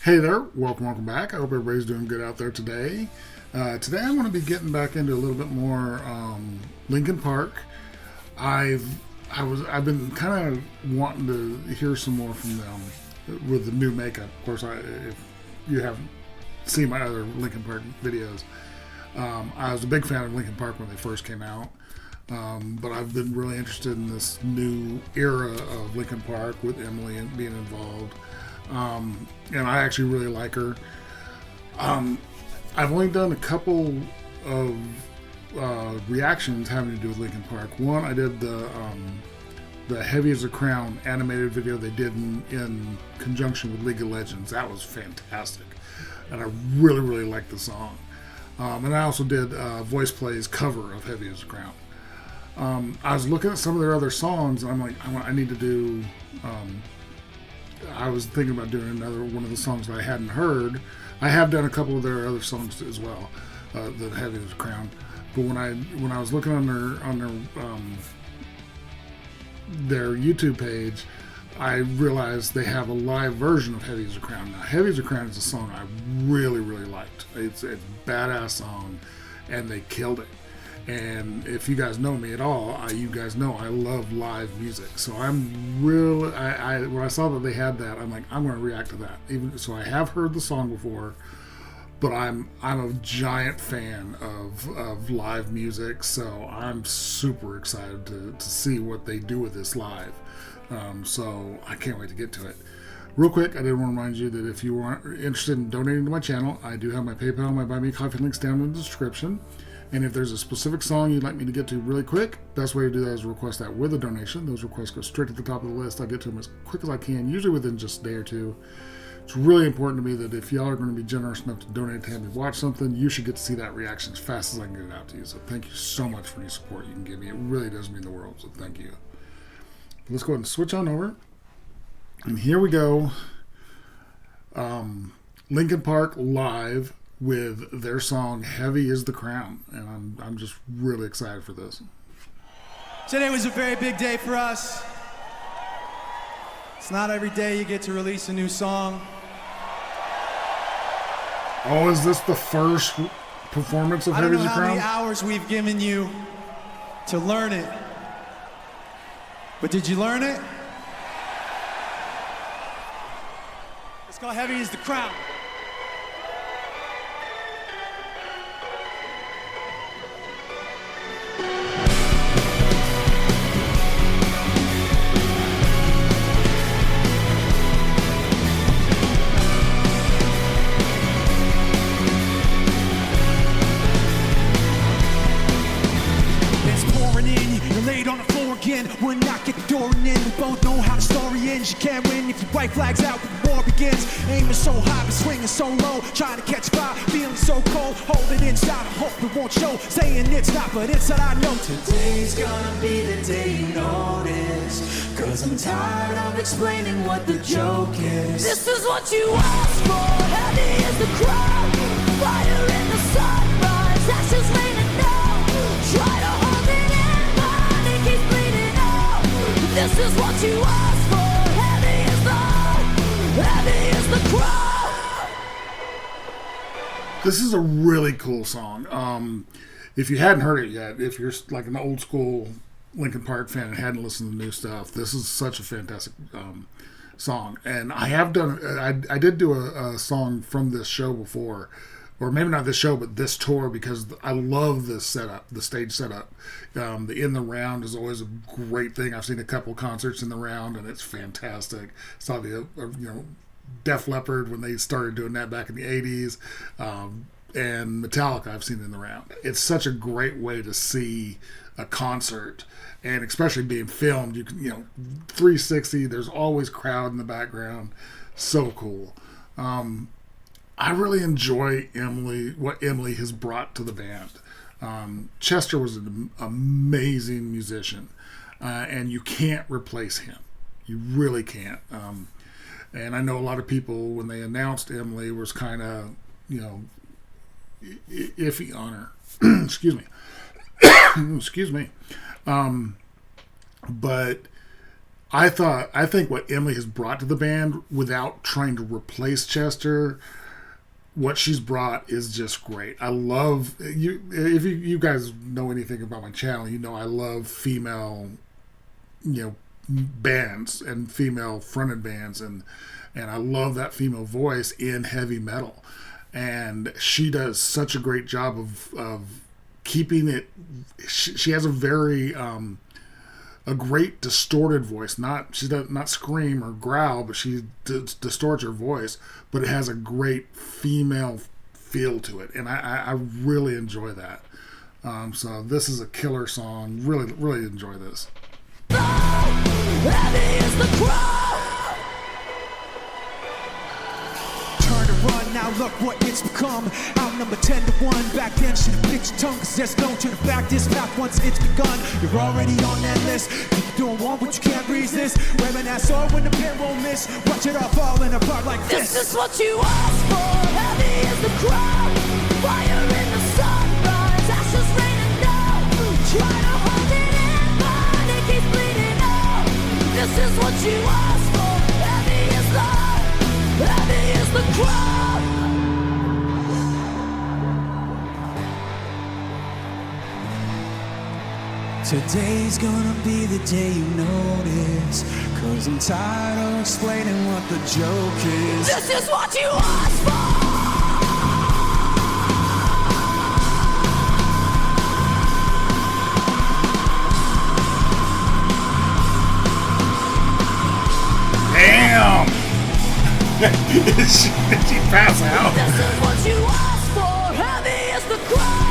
Hey there, welcome back. I hope everybody's doing good out there today. Today I want to be getting back into a little bit more Linkin Park. I've been kind of wanting to hear some more from them with the new makeup. Of course, if you haven't seen my other Linkin Park videos, I was a big fan of Linkin Park when they first came out. But I've been really interested in this new era of Linkin Park with Emily and being involved. And I actually really like her. I've only done a couple of reactions having to do with Linkin Park. One, I did the Heavy as a Crown animated video they did in conjunction with League of Legends. That was fantastic, and I really liked the song. And I also did Voice Play's cover of Heavy as a Crown. I was looking at some of their other songs, and I'm like, I need to do. I was thinking about doing another one of the songs that I hadn't heard. I have done a couple of their other songs as well, the Heavy as a Crown. But when I was looking on their YouTube page, I realized they have a live version of Heavy as a Crown. Now, Heavy as a Crown is a song I really liked. It's a badass song, and they killed it. And if you guys know me at all, you guys know I love live music. So I'm really, when I saw that they had that, I'm like, I'm going to react to that. So I have heard the song before, but I'm a giant fan of live music. So I'm super excited to see what they do with this live. So I can't wait to get to it. Real quick, I did want to remind you that if you are interested in donating to my channel, I do have my PayPal and my Buy Me a Coffee links down in the description. And if there's a specific song you'd like me to get to really quick, best way to do that is request that with a donation. Those requests go straight to the top of the list. I get to them as quick as I can, usually within just a day or two. It's really important to me that if y'all are going to be generous enough to donate to have me watch something, you should get to see that reaction as fast as I can get it out to you. So thank you so much for any support you can give me. It really does mean the world, so thank you. Let's go ahead and switch on over. And here we go. Linkin Park live with their song Heavy is the Crown, and I'm just really excited for this. Today was a very big day for us. It's not every day you get to release a new song. Oh, is this the first performance of Heavy as the Crown? I don't know how many hours we've given you to learn it, but did you learn it? It's called Heavy is the Crown. On the floor again, we're not getting door in. We both know how the story ends. You can't win if your white flag's out when the war begins. Aiming so high but swinging so low, trying to catch fire, feeling so cold, holding inside. I hope it won't show, saying it's not, but inside I know today's gonna be the day you notice. Cause I'm tired of explaining what the joke is. This is what you asked for. Heavy is the crown. Fire in the sunrise, ashes raining down. Try to hold it in, but it keeps bleeding out. This is what you asked for. Heavy is the crown. This is a really cool song. If you hadn't heard it yet, if you're like an old school Linkin Park fan and hadn't listened to the new stuff, this is such a fantastic song. And I have done, I did do a song from this show before, or maybe not this show, but this tour, because I love this setup, the stage setup. The In the Round is always a great thing. I've seen a couple concerts in the round, and it's fantastic. Saw the Def Leppard when they started doing that back in the 80s, and Metallica I've seen in the round. It's such a great way to see a concert, and especially being filmed. You can 360. There's always crowd in the background. So cool. I really enjoy what Emily has brought to the band. Chester was an amazing musician, and you can't replace him. You really can't. And I know a lot of people, when they announced Emily, was kind of, iffy on her. Excuse me. Excuse me. But I think what Emily has brought to the band without trying to replace Chester, what she's brought is just great. I love you. If you guys know anything about my channel, you know I love female, bands and female fronted bands, and I love that female voice in heavy metal, and she does such a great job of keeping it. She has a very a great distorted voice. She does not scream or growl, but she distorts her voice. But it has a great female feel to it, and I really enjoy that. So this is a killer song. Really, really enjoy this. Heavy is the crowd. Turn to run, now look what it's become. Outnumbered 10-1. Back then, should've picked your tongue, cause there's no turning back. This path, once it's begun, you're already on that list. Keep doing one, but you can't resist. Wearing that sword when the pen won't miss. Watch it all falling apart like this. This is what you asked for. Heavy is the crowd. Fire in the sunrise. Ashes raining down. Try to hold it in, but it keeps bleeding out. This is what you asked for. Heavy is the crowd. Today's gonna be the day you notice, cause I'm tired of explaining what the joke is. This is what you asked for. Damn! Did she pass out? This is what you asked for. Heavy is the crowd.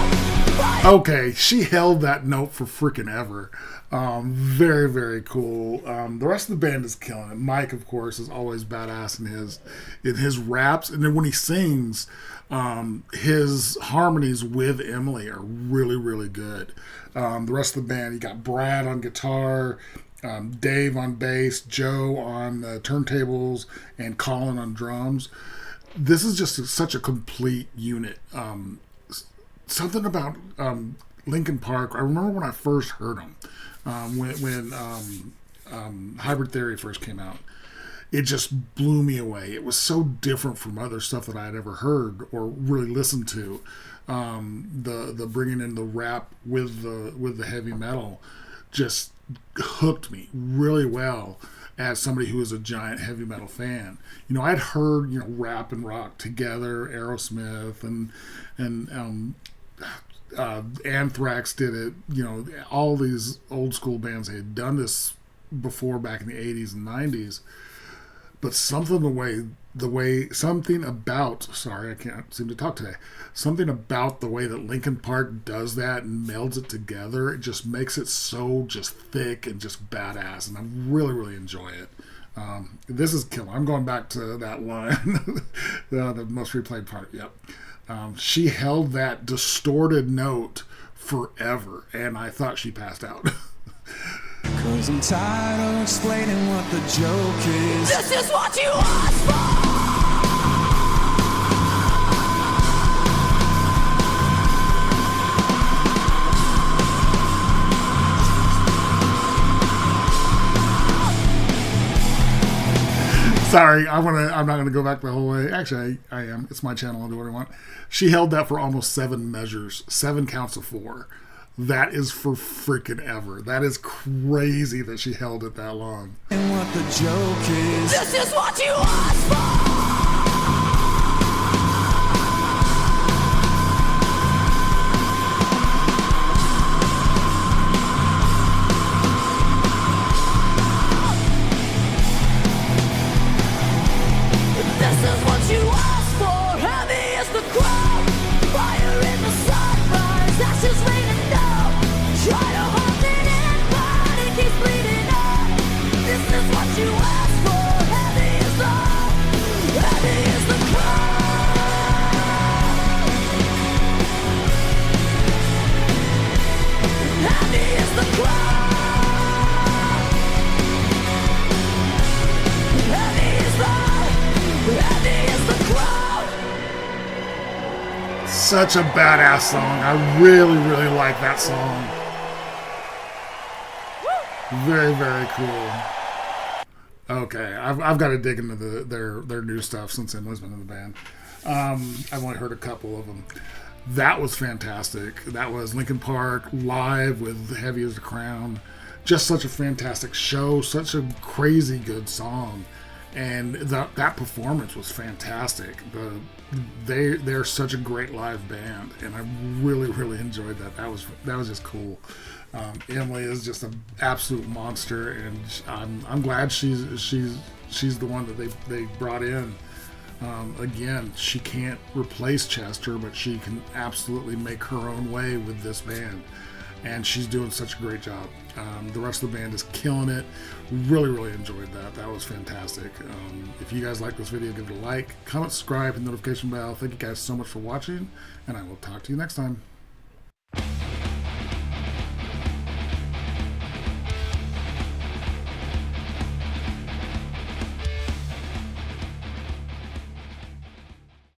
Okay, she held that note for freaking ever. Very, very cool. The rest of the band is killing it. Mike, of course, is always badass in his raps, and then when he sings, his harmonies with Emily are really, really good. The rest of the band, you got Brad on guitar, Dave on bass, Joe on turntables, and Colin on drums. This is just such a complete unit. Something about Linkin Park. I remember when I first heard them, when Hybrid Theory first came out. It just blew me away. It was so different from other stuff that I had ever heard or really listened to. The bringing in the rap with the heavy metal just hooked me really well as somebody who is a giant heavy metal fan. I'd heard rap and rock together, Aerosmith and Anthrax did it. All these old school bands, they had done this before back in the 80s and 90s. But something about I can't seem to talk today. Something about the way that Linkin Park does that and melds it together, it just makes it so just thick and just badass, and I really, really enjoy it. This is killer. I'm going back to that line, the most replayed part. Yep. She held that distorted note forever, and I thought she passed out. Cause I'm tired of explaining what the joke is. This is what you asked for. Sorry, I'm not gonna go back the whole way. Actually, I am. It's my channel. I'll do what I want. She held that for almost 7 measures, 7 counts of 4. That is for freaking ever. That is crazy that she held it that long. And what the joke is. This is what you asked for. Such a badass song. I really, really like that song. Very, very cool. Okay, I've got to dig into their new stuff since Emily's been in the band. I've only heard a couple of them. That was fantastic. That was Linkin Park live with Heavy as the Crown. Just such a fantastic show, such a crazy good song, and that performance was fantastic. They're such a great live band, and I really enjoyed that. That was just cool. Emily is just an absolute monster, and I'm glad she's the one that they brought in. Again, she can't replace Chester, but she can absolutely make her own way with this band, and she's doing such a great job. The rest of the band is killing it. Really enjoyed that. That was fantastic. If you guys like this video, give it a like, comment, subscribe, and notification bell. Thank you guys so much for watching, and I will talk to you next time.